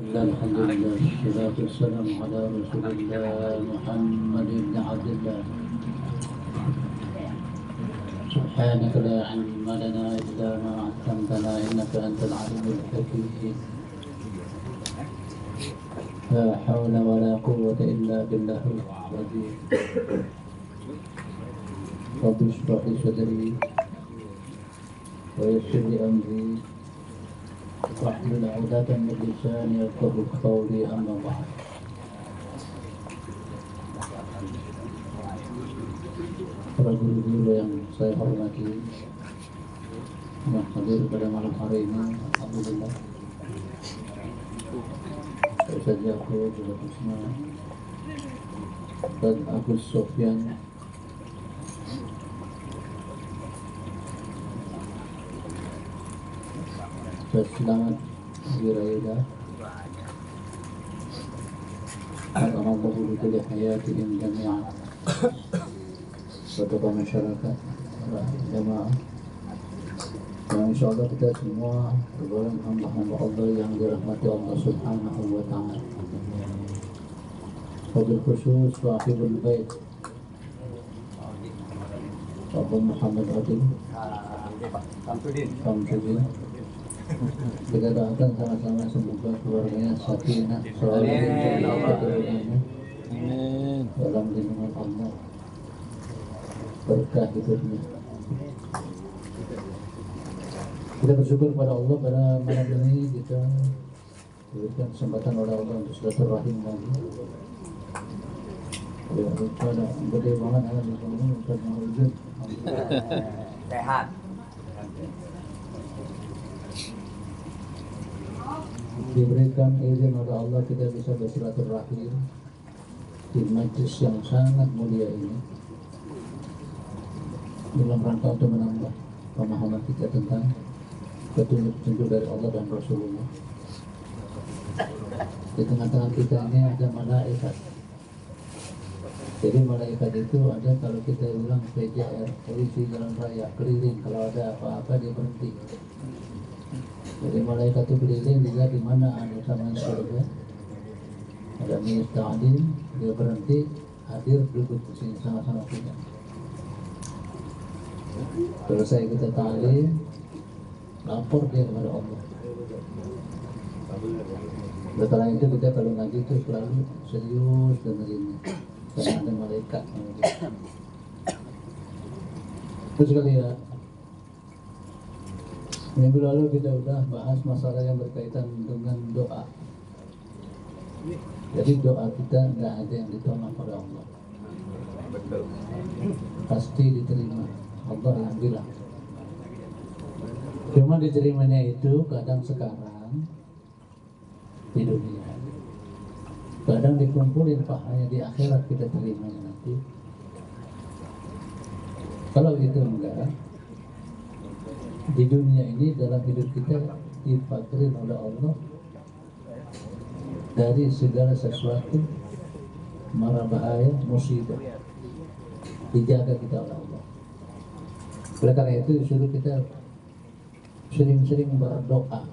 الحمد لله والصلاة والسلام على رسول الله محمد بن عبد الله. سبحانك لا علم لنا إلا ما علمتنا إنك أنت العليم الحكيم. لا حول ولا قوة إلا بالله العظيم. رب اشرح لي صدري ويسر لي أمري واحلل عقدة من لساني يفقهوا قولي أما بعد. Para guru-guru yang saya hormati yang hadir pada malam hari ini, alhamdulillah. Ustaz Yaqub, Ustaz Usma, Ustaz Agus Sofyan, Ustaz Selamat Wirayuda, Alhamdulillah bikuli hayatihim jami'an, kepada masyarakat jamaah yang insyaAllah kita semua bergolong hamba-hamba Allah yang dirahmati Allah subhanahu wa ta'ala. Wabil khusus wahibul bait Abu Muhammad Adil Samsudin, kita doakan sama-sama semoga keluarganya sakinah selalu dalam lindungan Allah, berkah hidupnya. Kita bersyukur pada Allah pada malam ini kita diberikan kesempatan oleh Allah untuk silaturahim lagi. Ya, ada gede banget ada di sini Ustaz Mahmudin. Sehat. Diberikan izin oleh Allah kita bisa bersilaturahim di majlis yang sangat mulia ini dalam rangka untuk menambah pemahaman kita tentang petunjuk-petunjuk dari Allah dan Rasulullah. Di tengah-tengah kita ini ada malaikat. Jadi malaikat itu ada kalau kita bilang PJR, polisi jalan raya, keliling, kalau ada apa-apa dia berhenti. Jadi malaikat itu keliling juga di mana ada taman surga, ada minus ta'lim, dia berhenti, hadir duduk di sini sama-sama kita. Selesai kita ta'lim, lapor dia kepada Allah. Setelah itu kita kalau ngaji itu selalu serius dengerin, karena ada malaikat. Terus sekali ya, minggu lalu kita sudah bahas masalah yang berkaitan dengan doa. Jadi doa kita nggak ada yang ditolak oleh Allah. Betul. Pasti diterima. Allah yang bilang. Cuma diterimanya itu kadang sekarang di dunia, kadang dikumpulin pahalanya di akhirat kita terimanya nanti. Kalau itu enggak, di dunia ini dalam hidup kita dipakerin oleh Allah dari segala sesuatu mara bahaya, musibah, dijaga kita oleh Allah. Oleh karena itu disuruh kita sering-sering berdoa.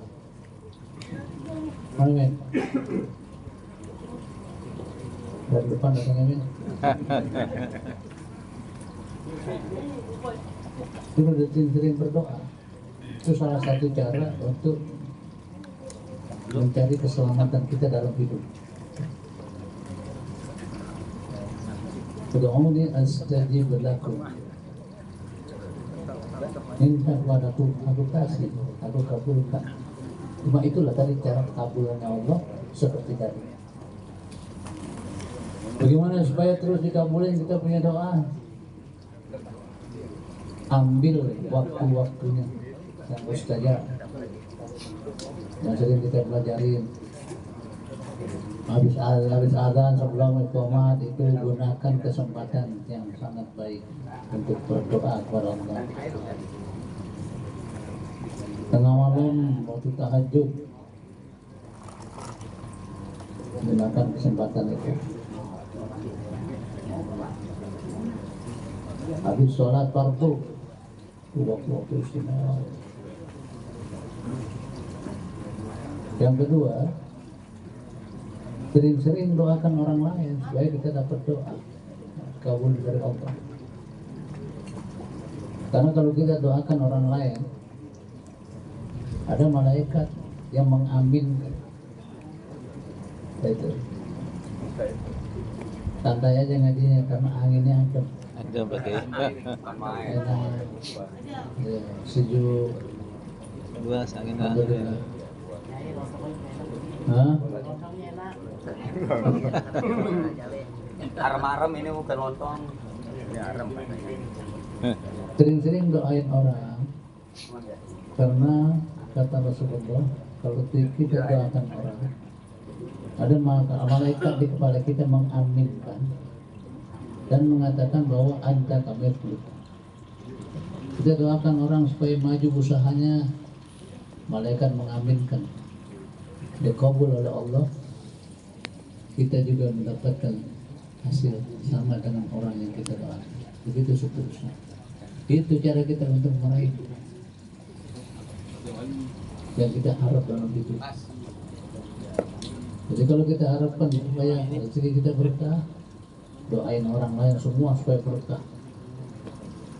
Amin. Dari depan datang amin. Suruh sering berdoa. Itu salah satu cara untuk mencari keselamatan kita dalam hidup. Ud'uni astajib lakum. Minta kepadaku, aku kasih, aku kabulkan. Cuma itulah tadi cara kabulannya Allah seperti tadi. Bagaimana supaya terus dikabulin kita punya doa? Ambil waktu-waktunya yang mustajab, yang sering kita pelajarin. Habis azan sebelum iqamat itu gunakan kesempatan yang sangat baik untuk berdoa kepada Allah. Tengah malam waktu tahajud, gunakan kesempatan itu. Habis sholat fardu, waktu istimewa. Yang kedua, Sering-sering doakan orang lain supaya kita dapat doa kabul dari Allah. Karena kalau kita doakan orang lain, ada malaikat yang mengaminkan. Itu santai aja ngajinya karena anginnya adem, Ada pakai enak, ya, sejuk. dua angin Alhamdulillah. Hah? Arem-arem ini bukan lontong. Ini arem katanya. Sering-sering doain orang, karena kata Rasulullah, kalau kita doakan orang, ada malaikat di kepala kita mengaminkan dan mengatakan bahwa anta kami peluk. Kita doakan orang supaya maju usahanya, malaikat mengaminkan, dikabul oleh Allah, kita juga mendapatkan hasil sama dengan orang yang kita doakan. Begitu seterusnya. Itu cara kita untuk meraih yang kita harap dalam hidup. Jadi kalau kita harapkan supaya rezeki kita berkah, doain orang lain semua supaya berkah.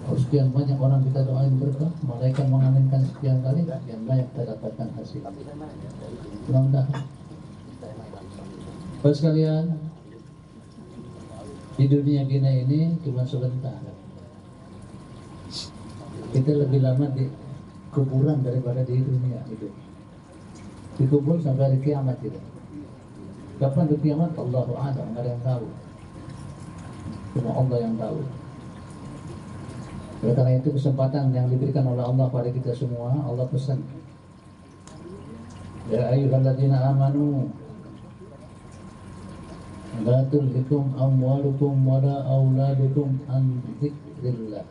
Kalau sekian banyak orang kita doain berkah, malaikat mengaminkan sekian kali, yang banyak kita dapatkan hasil. Mudah-mudahan. Bapak sekalian, di dunia kita ini cuma sebentar. Kita lebih lama di kuburan daripada di dunia hidup. Dikubur sampai hari kiamat kita. Kapan di kiamat? Allahu a'lam, nggak ada yang tahu. Cuma Allah yang tahu. Oleh karena itu kesempatan yang diberikan oleh Allah pada kita semua, Allah pesan, ya ayyuhalladzina amanu la tulhikum amwalukum wala auladukum an dzikrillah.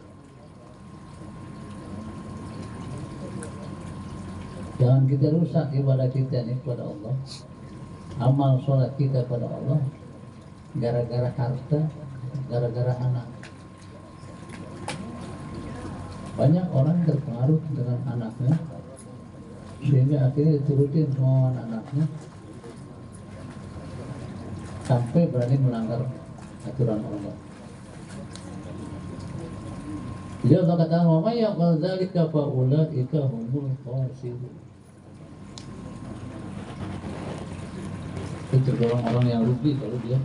Jangan kita rusak ibadah kita ini kepada Allah, amal sholat kita pada Allah, gara-gara harta, gara-gara anak. Banyak orang terpengaruh dengan anaknya, sehingga akhirnya diturutin semua anaknya, sampai berani melanggar aturan Allah. Jadi Allah kata, wa may yaqul dzalika fa ulaika humul khasirun. Itu orang-orang yang rugi kalau dia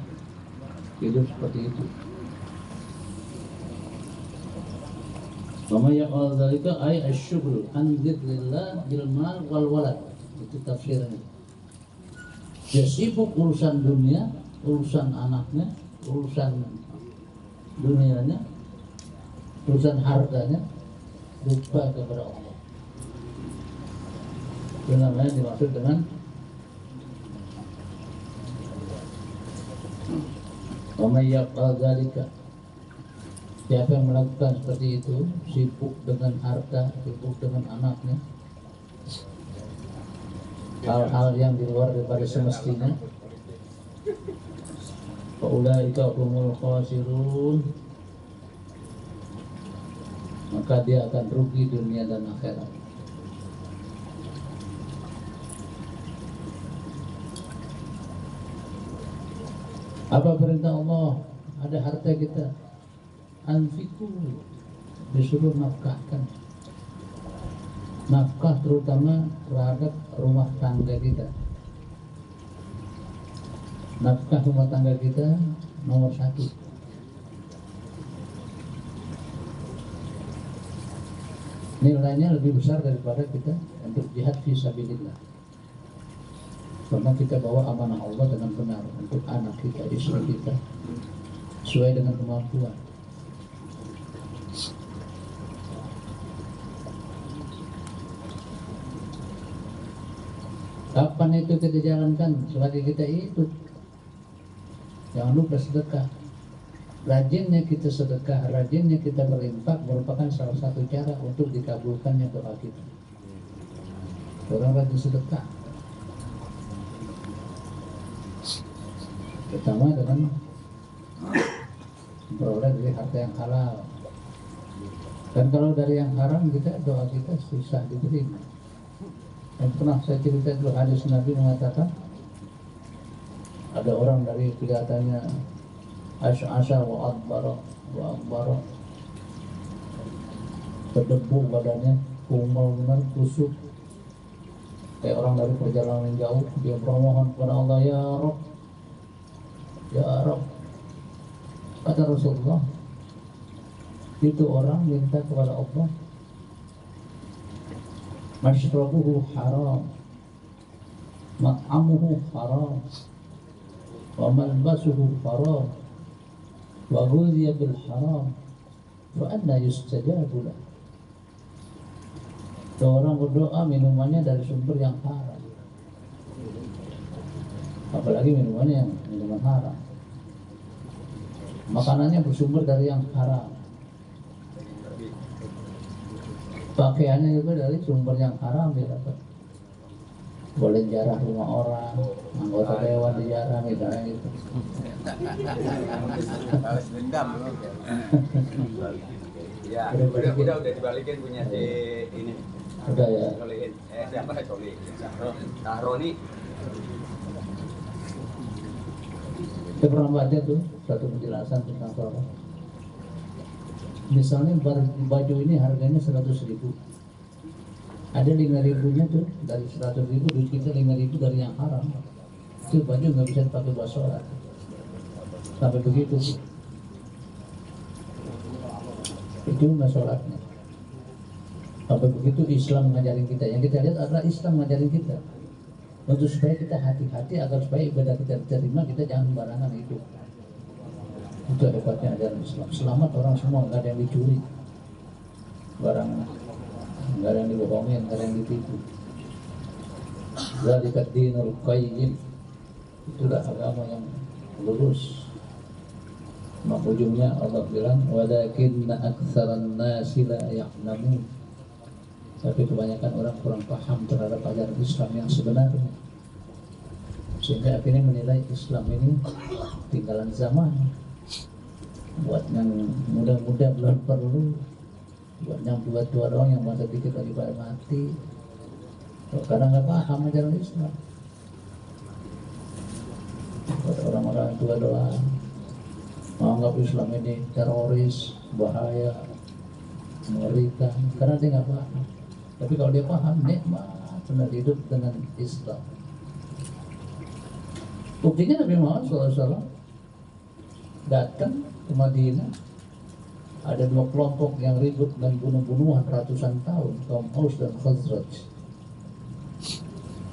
hidup seperti itu. Wa may yaqul dzalika ay asyghul an dzikrillah bil mal wal walad. Itu tafsirnya. Dia sibuk urusan dunia, urusan anaknya, urusan dunianya, urusan hartanya, lupa kepada Allah. Itu namanya dimaksud dengan wa may yaqul dzalika. Siapa yang melakukan seperti itu, sibuk dengan harta, sibuk dengan anaknya, hal-hal yang di luar daripada semestinya, fa ulaika humul khasirun, maka dia akan rugi dunia dan akhirat. Apa perintah Allah? Ada harta kita, anfiku, disuruh nafkahkan. Nafkah terutama terhadap rumah tangga kita. Nafkah rumah tangga kita nomor 1. Nilainya lebih besar daripada kita untuk jihad fi sabilillah. Karena kita bawa amanah Allah dengan benar untuk anak kita, istri kita, sesuai dengan kemampuan. Kapan itu kita jalankan? Selagi kita hidup. Jangan lupa sedekah. Rajinnya kita sedekah, rajinnya kita berinfak merupakan salah satu cara untuk dikabulkannya doa kita. Orang rajin sedekah, pertama dengan memperoleh dari harta yang halal. Dan kalau dari yang haram, kita doa kita susah diterima. Dan pernah saya cerita dulu, hadis Nabi mengatakan, Ada orang dari kelihatannya asya wa akbara, berdebu badannya, kumal benar, kusut, kayak orang dari perjalanan jauh. Dia bermohon kepada Allah, ya Rabb, ya Rabb. Kata Rasulullah, itu orang minta kepada Allah, mashrabuhu haram, mat'amuhu haram, wa malbasuhu haram, wa ghudhiya bil haram, wa anna yustajabu lah. Orang berdoa minumannya dari sumber yang haram, apalagi minumannya yang minuman haram, makanannya bersumber dari yang haram, pakaiannya juga dari sumber yang haram dia dapat. Boleh jarah rumah orang, anggota dewan dijarah misalnya gitu. Balas dendam loh. Ya, udah dibalikin punya si ini. Udah ya. Solihin. Siapa Solih? Roni. Saya pernah baca tuh satu penjelasan tentang sholat. Misalnya baju ini harganya 100.000, ada 5.000-nya tuh dari 100.000, duit kita 5.000 dari yang haram. Itu baju nggak bisa dipakai buat sholat. Sampai begitu sih. Itu nggak sholatnya. Sampai begitu Islam ngajarin kita. Yang kita lihat adalah Islam ngajarin kita untuk supaya kita hati-hati agar supaya ibadah kita diterima, kita jangan sembarangan itu. Itu hebatnya ajaran Islam. Selamat orang semua, nggak ada yang dicuri barang, nggak ada yang dibohongin, nggak ada yang ditipu. Dzalika dinul qayyim, itulah agama yang lurus. Maka ujungnya Allah bilang, walakinna aktsaran nasi la ya'lamun. Tapi kebanyakan orang kurang paham terhadap ajaran Islam yang sebenarnya, sehingga akhirnya menilai Islam ini tinggalan zaman. Buat yang muda-muda belum perlu, buat yang tua-tua doang yang masa dikit lagi pada mati. Karena nggak paham ajaran Islam. Buat orang-orang tua doang menganggap Islam ini teroris, bahaya, mengerikan, karena dia nggak paham. Tapi kalau dia paham, nikmat benar hidup dengan Islam. Buktinya Nabi Muhammad SAW datang ke Madinah, ada dua kelompok yang ribut dan bunuh-bunuhan ratusan tahun, kaum Aus dan Khazraj.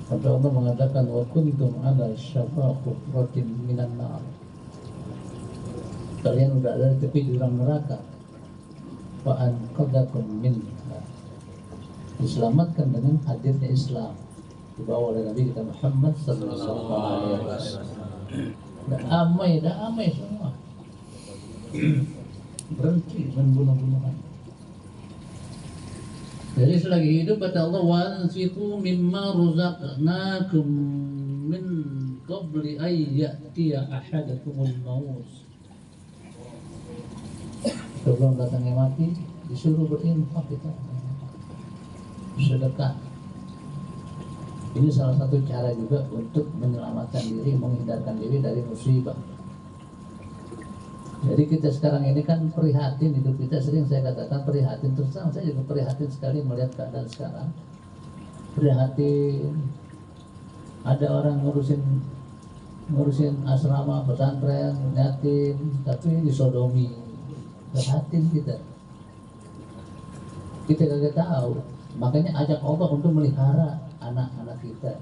Sampai Allah mengatakan, wa kuntum ala syafa hufratin minan nar. Kalian sudah ada di tepi jurang neraka. Fa anqadhakum minha. Diselamatkan dengan hadirnya Islam, dibawa oleh Nabi kita Muhammad sallallahu alaihi wasallam. Damai semua. Berhenti membunuh-bunuhan. Jadi selagi hidup kata Allah, wanfiqu mimma razaqnakum min qabli ay ya'tiya ahadakumul maut. Sebelum datangnya mati, disuruh berinfak kita, sedekah. Ini salah satu cara juga untuk menyelamatkan diri, menghindarkan diri dari musibah. Jadi kita sekarang ini kan prihatin, hidup kita sering saya katakan prihatin. Terus terang saya juga prihatin sekali melihat keadaan sekarang. Prihatin, ada orang ngurusin asrama, pesantren, yatim, tapi disodomi. Prihatin kita kagak tahu. Makanya ajak Allah untuk melihara anak-anak kita,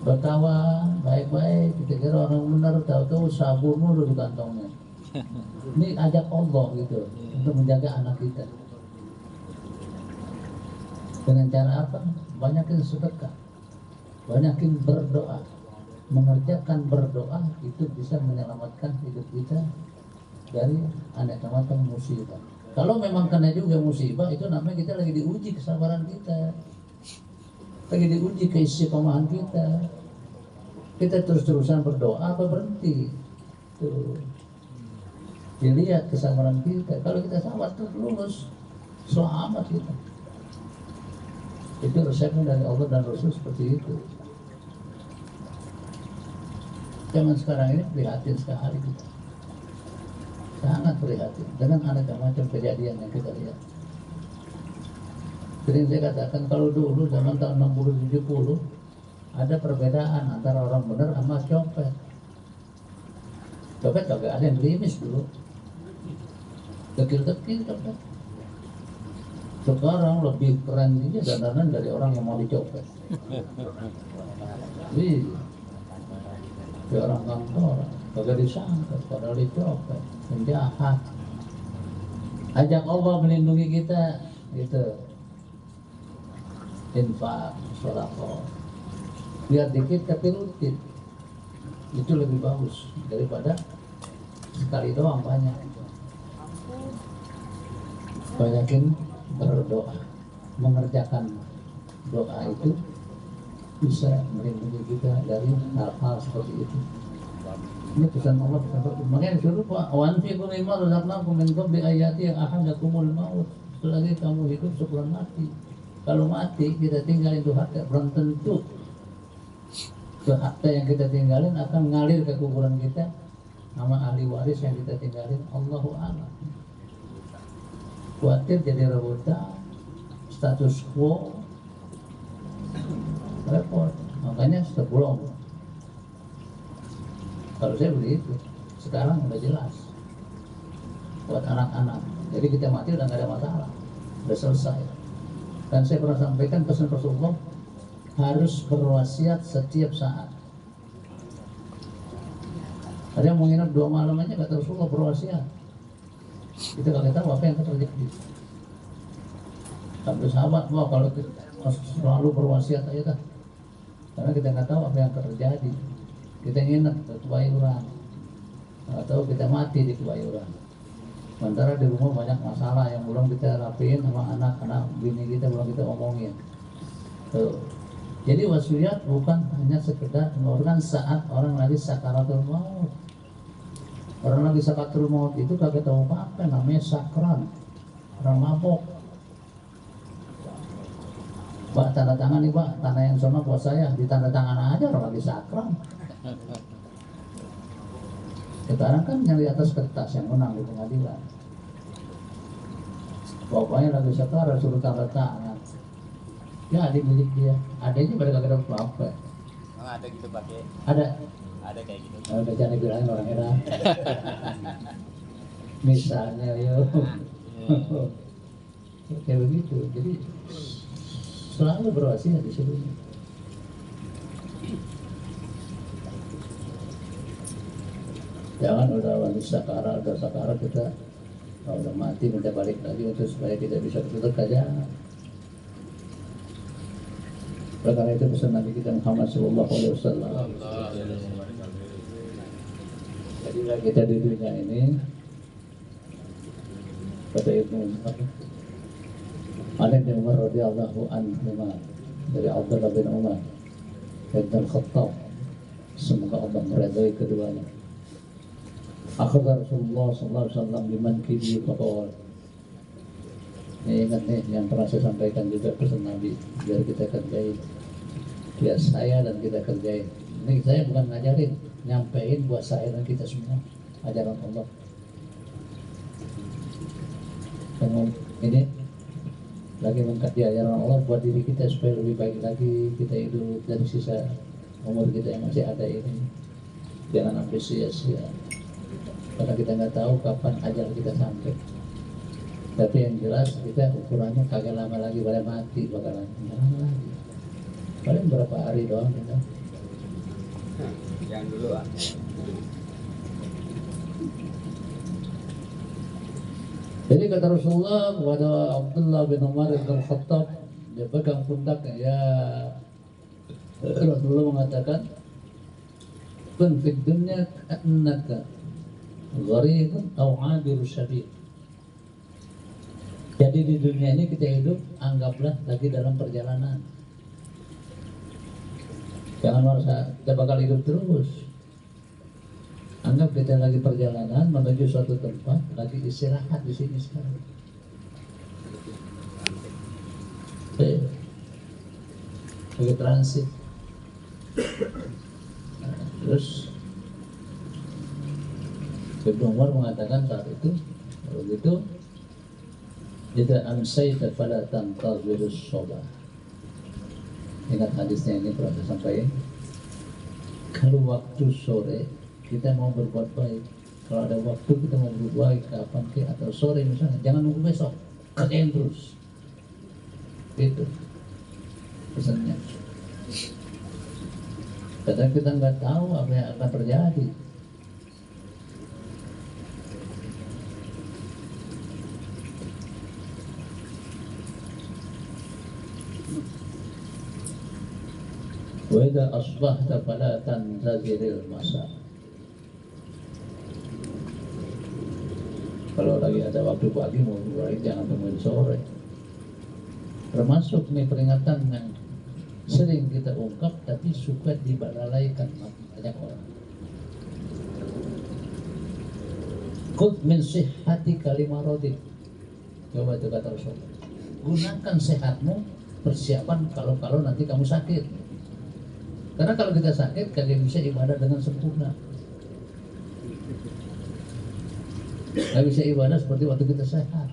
berkawan baik-baik. Kita kira orang benar, tahu-tahu sabun mulu di kantongnya. Ini ajak Allah gitu untuk menjaga anak kita. Dengan cara apa? Banyakin sedekah, banyakin berdoa. Mengerjakan berdoa itu bisa menyelamatkan hidup kita dari aneka macam musibah. Kalau memang kena juga musibah, itu namanya kita lagi diuji kesabaran kita, lagi diuji keistiqomahan kita. Kita terus-terusan berdoa apa berhenti? Tuh, dilihat kesabaran kita. Kalau kita sabar terus lulus, selamat kita. Itu resepnya dari Allah dan Rasul seperti itu. Zaman sekarang ini prihatin sekali kita. Sangat prihatin dengan aneka macam kejadian yang kita lihat. Sering saya katakan kalau dulu zaman tahun 60-70 ada perbedaan antara orang benar sama copet. Copet kagak ada yang gerimis dulu, dekil-dekil copet. Sekarang lebih keren juga dandanan dari orang yang mau dicopet. Iya, kayak orang kantor, kagak disangka, padahal dicopet, penjahat. Ajak Allah melindungi kita, gitu. Infak, sedekah. Biar dikit tapi rutin. Itu lebih bagus daripada sekali doang banyak. Banyakin berdoa, mengerjakan doa itu bisa melindungi kita dari hal-hal seperti itu. Ini pesan Allah, makanya disuruh Pak, wanfiqu mimma razaqnakum min qabli ayati yang ahadakumul maut. Selagi kamu hidup sebelum mati. Kalau mati kita tinggalin itu harta, belum tentu harta yang kita tinggalin akan ngalir ke kuburan kita sama ahli waris yang kita tinggalin. Allahu a'lam. Khawatir jadi rebutan, status quo, repot. Makanya sebelum, kalau saya begitu, sekarang udah jelas buat anak-anak. Jadi kita mati udah nggak ada masalah, udah selesai. Dan saya pernah sampaikan pesan Rasulullah harus berwasiat setiap saat. Ada yang mau nginep 2 malam aja kata Rasulullah berwasiat. Kita nggak tahu apa yang akan terjadi. Sampai sahabat, wah kalau kita selalu berwasiat aja dah. Karena kita nggak tahu apa yang akan terjadi. Kita nginep di Kebayoran, nggak tahu kita mati di Kebayoran. Sementara di rumah banyak masalah yang belum kita rapiin sama anak-anak bini kita, belum kita omongin. Tuh. Jadi wasiat bukan hanya sekedar mengeluarkan saat orang lagi sakaratul maut. Orang lagi sakaratul maut itu kagak tahu apa namanya sakran, orang mabok. Pak tanda tangan nih Pak, tanah yang sama buat saya, ditanda tangan aja orang lagi sakran. Sekarang kan yang di atas kertas yang menang di pengadilan. Bapaknya lagi sekarang suruh tanda tangan. Ya adik milik dia, adanya pada kagak dapat apa. Oh, ada gitu pakai. Ada kayak gitu. Udah jangan dibilangin orang era. Misalnya yo. Kayak begitu. Jadi selalu berwasiat di sini. Jangan udah sakara kita udah mati minta balik lagi untuk supaya kita bisa berdekat aja. Karena itu pesan Nabi kita Muhammad Sallallahu Alaihi Wasallam. Jadi kita di dunia ini kata Ibnu Umar, Ali bin Umar radhiyallahu anhu dari Abdullah bin Umar bin Khattab, semoga Allah meridai keduanya. Akhbar Rasulullah sallallahu alaihi wasallam liman kini faqala. Ingat nih yang pernah saya sampaikan juga pesan Nabi biar kita kerjain. Biar saya dan kita kerjain. Ini saya bukan ngajarin, nyampein buat saya dan kita semua ajaran Allah. Ini lagi mengkaji ajaran Allah buat diri kita supaya lebih baik lagi kita hidup dari sisa umur kita yang masih ada ini. Jangan sampai sia-sia. Karena kita nggak tahu kapan ajal kita sampai. Tapi yang jelas kita ukurannya kagak lama lagi pada mati bakalan lama lagi. Paling berapa hari doang kita. Yang dulu ah. Jadi kata Rasulullah kepada Abdullah bin Umar bin Khattab, dia pegang pundaknya, ya Rasulullah mengatakan, kun fid dunya ka'annaka gharibun aw 'abiru sabil. Jadi di dunia ini kita hidup anggaplah lagi dalam perjalanan. Jangan merasa kita bakal hidup terus. Anggap kita lagi perjalanan menuju suatu tempat, lagi istirahat di sini sekarang. Lagi transit. Nah, terus Ibnu Umar mengatakan saat itu, kalau gitu, idza amsayta fala tantazirus shalah. Ingat hadisnya ini pernah saya sampaikan. Kalau waktu sore kita mau berbuat baik, kalau ada waktu kita mau berbuat baik kapan ke atau sore misalnya, jangan nunggu besok, kerjain terus. Itu pesannya. Kadang kita nggak tahu apa yang akan terjadi. Wa idza asbahta fala tantaziril masa. Kalau lagi ada waktu pagi mau mulai jangan tungguin sore. Termasuk nih peringatan yang sering kita ungkap tapi suka dibalalaikan banyak orang. Khudh min sihhati kalimarodik. Coba itu kata Rasulullah. Gunakan sehatmu persiapan kalau nanti kamu sakit. Karena kalau kita sakit, kalian bisa ibadah dengan sempurna. Nggak bisa ibadah seperti waktu kita sehat.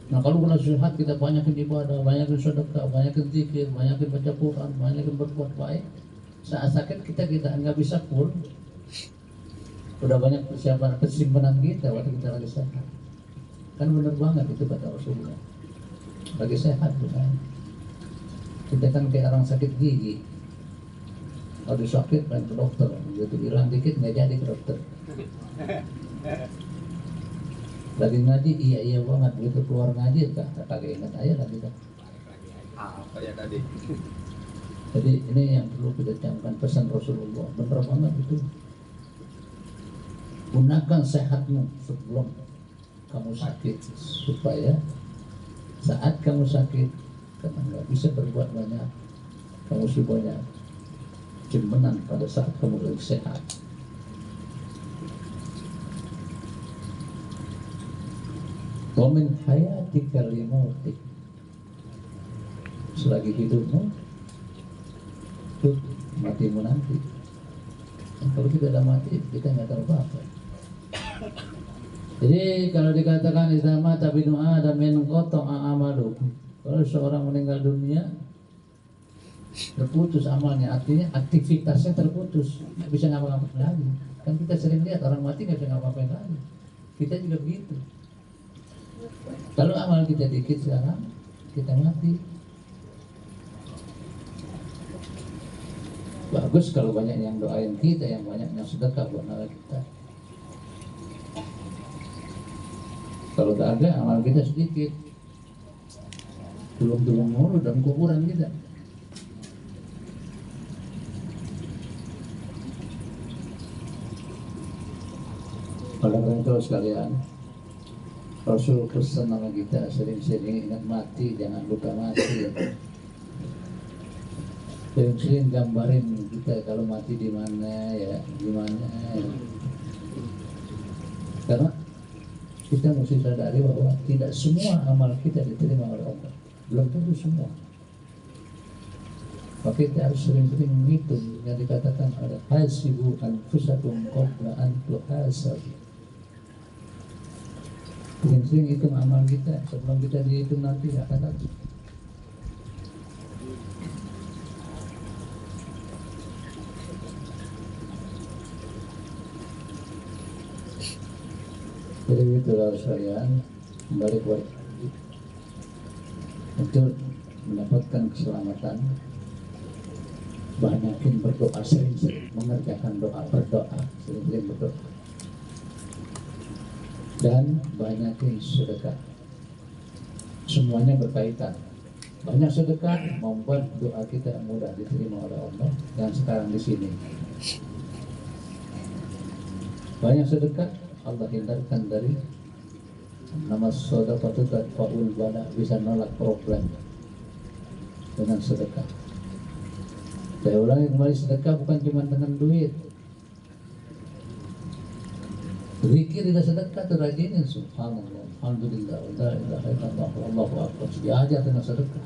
Nah kalau kita sehat, kita banyakin ibadah, banyakin sedekah, banyakin zikir, banyakin baca Quran, banyakin berbuat baik. Saat sakit kita nggak bisa pun. Udah banyak persiapan kesimpanan kita waktu kita lagi sehat. Kan benar banget itu kata Rasulullah. Lagi sehat bukan? Kita kan kayak orang sakit gigi. Kalau sakit main ke dokter, begitu hilang dikit nggak jadi ke dokter. Lagi ngaji iya banget, begitu keluar ngaji kagak ingat aja lagi kan. Apa ya tadi? Jadi ini yang perlu kita camkan pesan Rasulullah, bener banget itu. Gunakan sehatmu sebelum kamu sakit supaya saat kamu sakit karena nggak bisa berbuat banyak, kamu sih banyak simpenan pada saat kamu lagi sehat. Wa min hayatika limautik. Selagi hidupmu itu matimu nanti. Dan kalau kita udah mati kita nggak tahu apa-apa. Jadi kalau dikatakan isama tabinu adam min qata'a amalu. Kalau seorang meninggal dunia terputus amalnya, artinya aktivitasnya terputus, nggak bisa ngapa-ngapain lagi. Kan kita sering lihat orang mati nggak bisa ngapa-ngapain lagi. Kita juga begitu. Kalau amal kita dikit sekarang, kita mati. Bagus kalau banyak yang doain kita, yang banyak yang sedekah buat amal kita. Kalau tak ada, amal kita sedikit, belum mulu dalam kuburan kita. Oleh karena itu sekalian, Rasul pesan sama kita sering-sering ingat mati, jangan lupa mati. Sering-sering gambarin kita kalau mati di mana ya, gimana. Ya. Karena kita mesti sadari bahwa tidak semua amal kita diterima oleh Allah, belum tentu semua. Maka kita harus sering-sering menghitung yang dikatakan ada hasibu anfusakum qabla an tuhasabu. Sering-sering hitung amal kita sebelum kita dihitung nanti akan datang. Jadi itulah sekalian, kembali kepada untuk mendapatkan keselamatan, banyakin berdoa, sering-sering mengerjakan doa, berdoa, sering-sering berdoa. Dan banyakin sedekah. Semuanya berkaitan. Banyak sedekah membuat doa kita mudah diterima oleh Allah. Dan sekarang di sini banyak sedekah Allah hindarkan dari nama sedekah tadfa'ul bala, bisa nolak problem dengan sedekah. Saya ulangi kembali, sedekah bukan cuma dengan duit. Zikir tidak sedekah, terajinin subhanallah, alhamdulillah, la ilaha illallah, wallahu akbar. Sejajar dengan sedekah.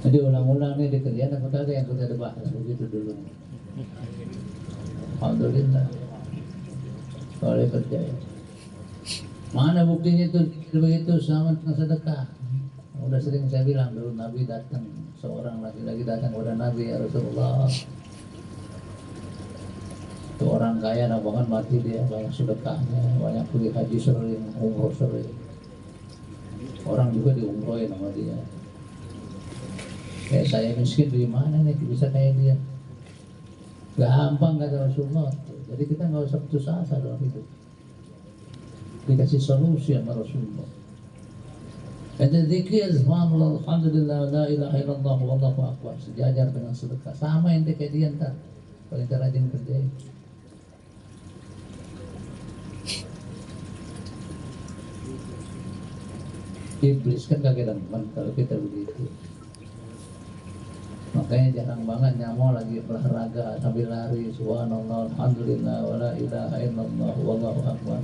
Jadi ulang-ulang nih dikerjain apa kagak yang kita bahas begitu dulu. Alhamdulillah. Kalau percaya. Mana buktinya itu begitu sama dengan sedekah? Udah sering saya bilang dulu, Nabi datang, seorang laki-laki datang kepada Nabi, ya Rasulullah. Itu orang kaya, nah bahkan mati dia, banyak sedekahnya, banyak pergi haji sering, umroh sering. Orang juga diumrohin sama dia. Kayak saya miskin di mana nih bisa kayak dia? Gampang kata Rasulullah. Jadi kita nggak usah putus asa dalam hidup. Dikasih solusi sama Rasulullah. Ada zikir, subhanallah, alhamdulillah, la ilaha illallah, wallahu akbar. Sejajar dengan sedekah. Sama yang kayak dia ntar. Kalau kita rajin kerjain. Iblis kan kagak demen kalau kita begitu. Makanya jarang banget nyamuk lagi olahraga sambil lari, subhanallah, alhamdulillah, wala ilaha illallah, wallahu akbar.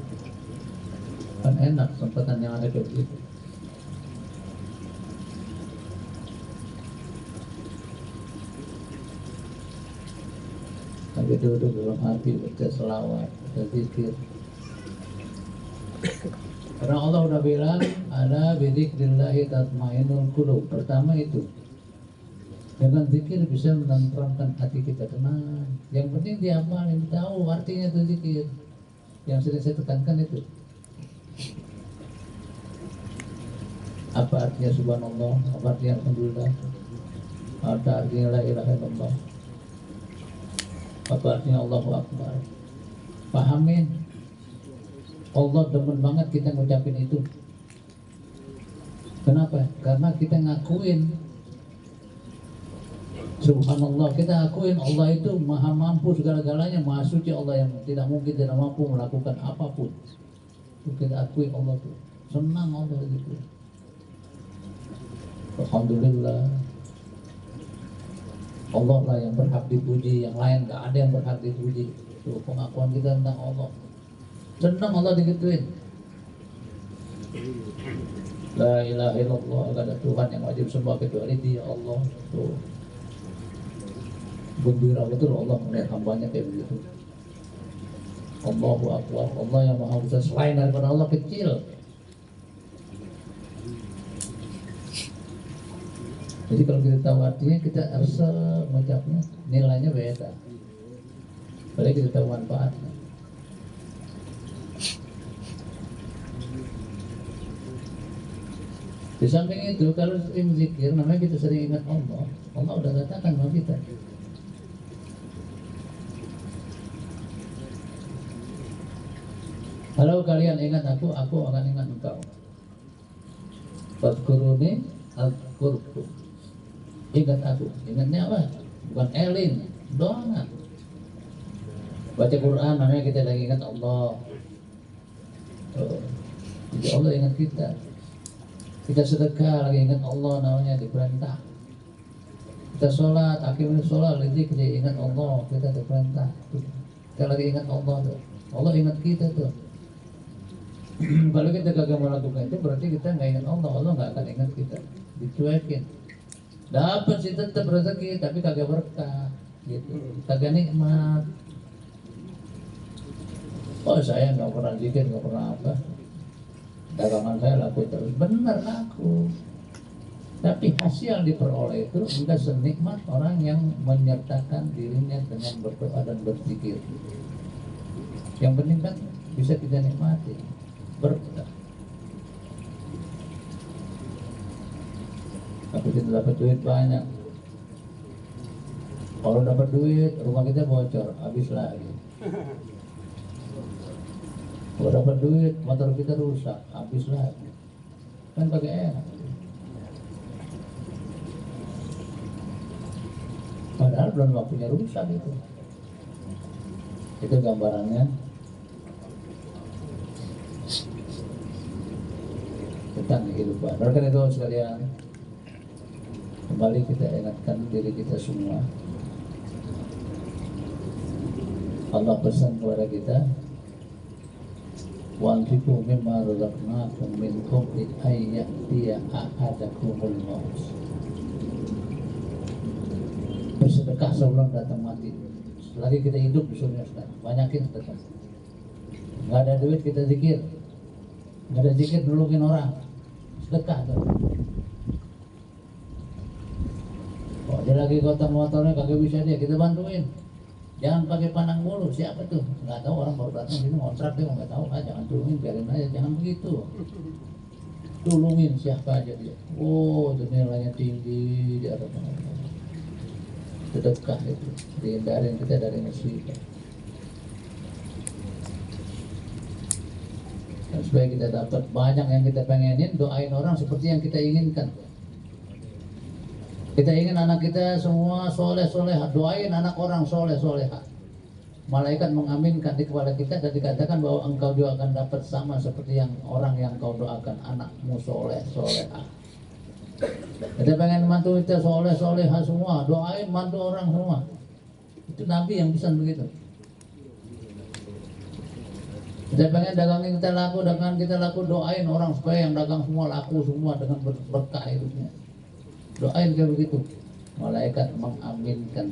Kan enak sempatan yang ada kayak begitu. Tapi duduk dalam hati baca selawat, baca zikir. Karena Allah udah bilang, ala bidzikrillahi tatmainnul qulub. Pertama itu, dengan zikir bisa menenteramkan hati kita, tenang. Yang penting diamalin, tahu artinya itu zikir. Yang sering saya tekankan itu. Apa artinya subhanallah? Apa artinya alhamdulillah? Apa artinya la ilaha illallah? Apa artinya Allahu akbar? Pahamin. Allah demen banget kita ngucapin itu. Kenapa? Karena kita ngakuin subhanallah, kita akuin Allah itu maha mampu segala-galanya, maha suci Allah yang tidak mungkin tidak mampu melakukan apapun. Itu kita akui Allah itu. Senang Allah itu. Alhamdulillah. Allah lah yang berhak dipuji, yang lain gak ada yang berhak dipuji. Itu pengakuan kita tentang Allah. Senang Allah digituin. La ilaha illallah, gak ada Tuhan yang wajib sembah kecuali Dia, Allah. Tuh. Gembira betul Allah melihat hambanya kayak begitu. Allahu akbar, Allah yang maha besar, selain daripada Allah kecil. Jadi kalau kita tahu artinya, kita harus mengucapnya, nilainya beda. Padahal kita tahu manfaatnya. Di samping itu, kalau sering zikir, namanya kita sering ingat Allah. Allah udah katakan sama kita. Kalau kalian ingat aku akan ingat engkau. Fadkuruni azkurkum. Ingat aku. Ingatnya apa? Bukan elin, doangan. Baca Quran, namanya kita lagi ingat Allah. Jadi Allah ingat kita. Kita sedekah, lagi ingat Allah, namanya diperintah. Kita sholat, akhirnya sholat, lagi kita ingat Allah, kita diperintah. Kita lagi ingat Allah tuh. Allah ingat kita tuh. Kalau kita gagal melakukan itu, berarti kita nggak ingat Allah. Allah nggak akan ingat kita. Dicuekin. Dapat sih tetap rezeki, tapi kagak berkah, gitu. Kagak nikmat. Oh saya nggak pernah zikir, nggak pernah apa. Dagangan saya laku terus, benar laku. Tapi hasil yang diperoleh itu enggak senikmat orang yang menyertakan dirinya dengan berdoa dan berzikir. Yang penting kan bisa kita nikmati, berkah. Tapi kita dapat duit banyak. Kalau dapat duit, rumah kita bocor, habis lagi. Kalau dapat duit, motor kita rusak, habis lagi. Kan pakai enak. Padahal belum waktunya rusak itu. Itu gambarannya tentang kehidupan. Karena itu sekalian, kembali kita ingatkan diri kita semua. Allah pesan kepada kita, وَأَنْفِقُوا مِمَّا رَزَقْنَاكُمْ مِنْ قَبْلِ أَنْ يَأْتِيَ أَحَدَكُمُ الْمَوْتُ. Bersedekah sebelum datang mati. selagi kita hidup di dunia sekarang, banyakin sedekah. Nggak ada duit kita zikir, nggak ada zikir nolongin orang, sedekah tuh. Oh, dia lagi kotor motornya kagak bisa dia, kita bantuin. Jangan pakai pandang mulu, siapa tuh? Nggak tahu, orang baru datang sini ngontrak dia nggak tahu, jangan tolongin, biarin aja, jangan begitu. Tolongin siapa aja dia. Oh, itu nilainya tinggi di atas mana. Sedekah itu dihindarin kita dari musibah. Dan supaya kita dapat banyak yang kita pengenin, doain orang seperti yang kita inginkan. Kita ingin anak kita semua soleh soleha, doain anak orang soleh soleha. Malaikat mengaminkan di kepala kita dan dikatakan bahwa engkau juga akan dapat sama seperti yang orang yang kau doakan, anakmu soleh soleha. Kita pengen mantu kita soleh soleha semua, doain mantu orang semua. Itu Nabi yang bisa begitu. Kita pengen dagangan kita laku, doain orang supaya yang dagang semua laku semua dengan berkah hidupnya. Doain kayak begitu, malaikat mengaminkan.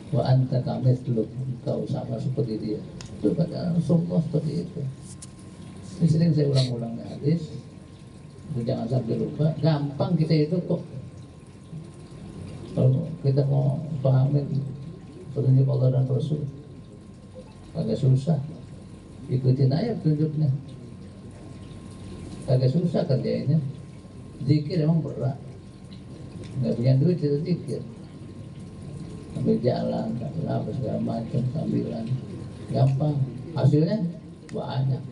Wa anta kamitsluh, kau sama seperti dia. Itu kata Rasulullah seperti itu. Ini sering saya ulang-ulang hadis. Jangan sampai lupa. Gampang kita itu kok. Kalau kita mau pahamin petunjuk Allah dan Rasul, agak susah. Ikutin aja petunjuknya. Agak susah kerjainnya. Zikir emang berat. Nggak punya duit kita zikir. Sambil jalan, apa segala macam sambilan. Gampang. Hasilnya banyak.